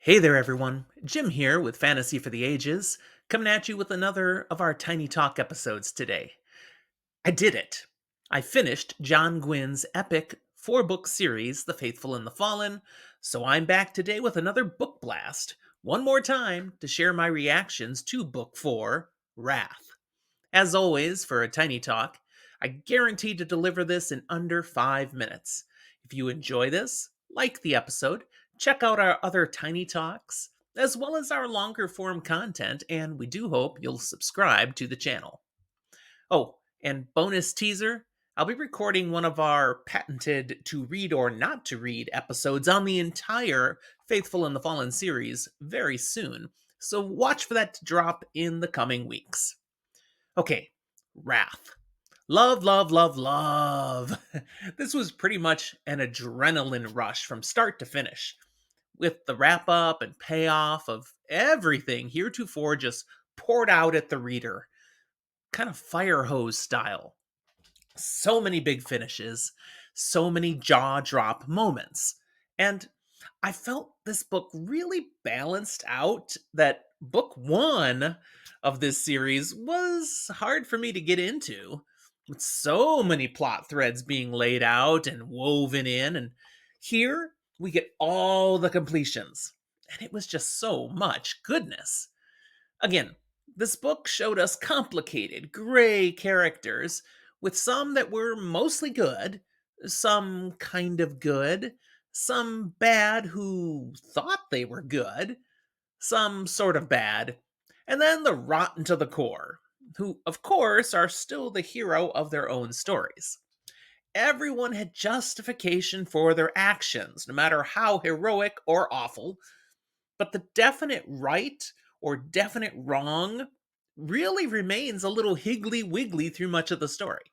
Hey there, everyone. Jim here with Fantasy for the Ages, coming at you with another of our Tiny Talk episodes today. I did it. I finished John Gwynne's epic four-book series, The Faithful and the Fallen, so I'm back today with another book blast, one more time to share my reactions to Book 4, Wrath. As always, for a Tiny Talk, I guarantee to deliver this in under 5 minutes. If you enjoy this, like the episode, check out our other Tiny Talks, as well as our longer form content, and we do hope you'll subscribe to the channel. Oh, and bonus teaser, I'll be recording one of our patented to read or not to read episodes on the entire Faithful and the Fallen series very soon, so watch for that to drop in the coming weeks. Okay, Wrath. Love, love, love, love. This was pretty much an adrenaline rush from start to finish, with the wrap up and payoff of everything heretofore just poured out at the reader, kind of fire hose style. So many big finishes, so many jaw drop moments. And I felt this book really balanced out that book one of this series was hard for me to get into, with so many plot threads being laid out and woven in. And here we get all the completions. And it was just so much goodness. Again, this book showed us complicated, gray characters, with some that were mostly good, some kind of good, some bad who thought they were good, some sort of bad, and then the rotten to the core, who, of course, are still the hero of their own stories. Everyone had justification for their actions, no matter how heroic or awful, but the definite right or definite wrong really remains a little higgly wiggly through much of the story.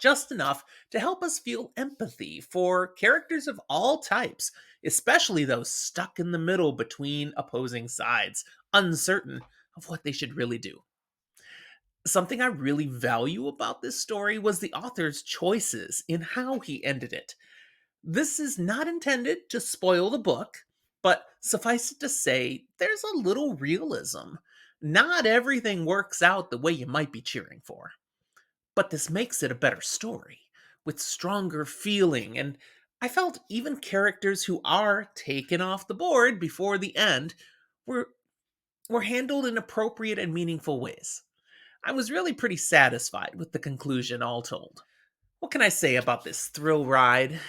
Just enough to help us feel empathy for characters of all types, especially those stuck in the middle between opposing sides, uncertain of what they should really do. Something I really value about this story was the author's choices in how he ended it. This is not intended to spoil the book, but suffice it to say, there's a little realism. Not everything works out the way you might be cheering for, but this makes it a better story, with stronger feeling, and I felt even characters who are taken off the board before the end were, were handled in appropriate and meaningful ways. I was really pretty satisfied with the conclusion, all told. What can I say about this thrill ride?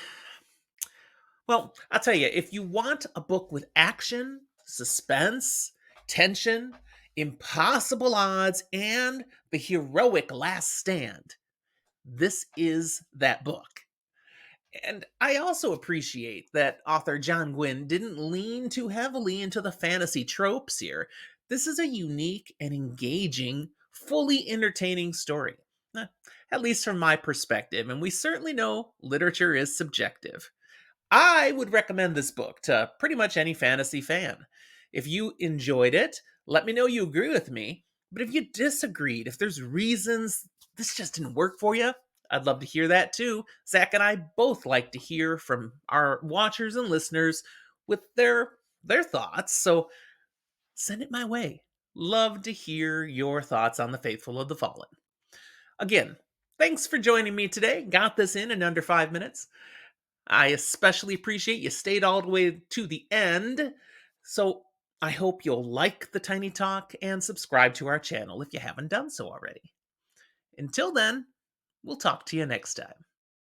Well, I'll tell you, if you want a book with action, suspense, tension, impossible odds, and the heroic last stand, this is that book. And I also appreciate that author John Gwynne didn't lean too heavily into the fantasy tropes here. This is a unique and engaging, fully entertaining story. Eh, At least from my perspective, and we certainly know literature is subjective. I would recommend this book to pretty much any fantasy fan. If you enjoyed it, let me know you agree with me. But if you disagreed, if there's reasons this just didn't work for you, I'd love to hear that too. Zach and I both like to hear from our watchers and listeners with their thoughts, so send it my way. Love to hear your thoughts on The Faithful of the Fallen. Again, thanks for joining me today. Got this in under 5 minutes. I especially appreciate you stayed all the way to the end. So I hope you'll like the Tiny Talk and subscribe to our channel if you haven't done so already. Until then, we'll talk to you next time.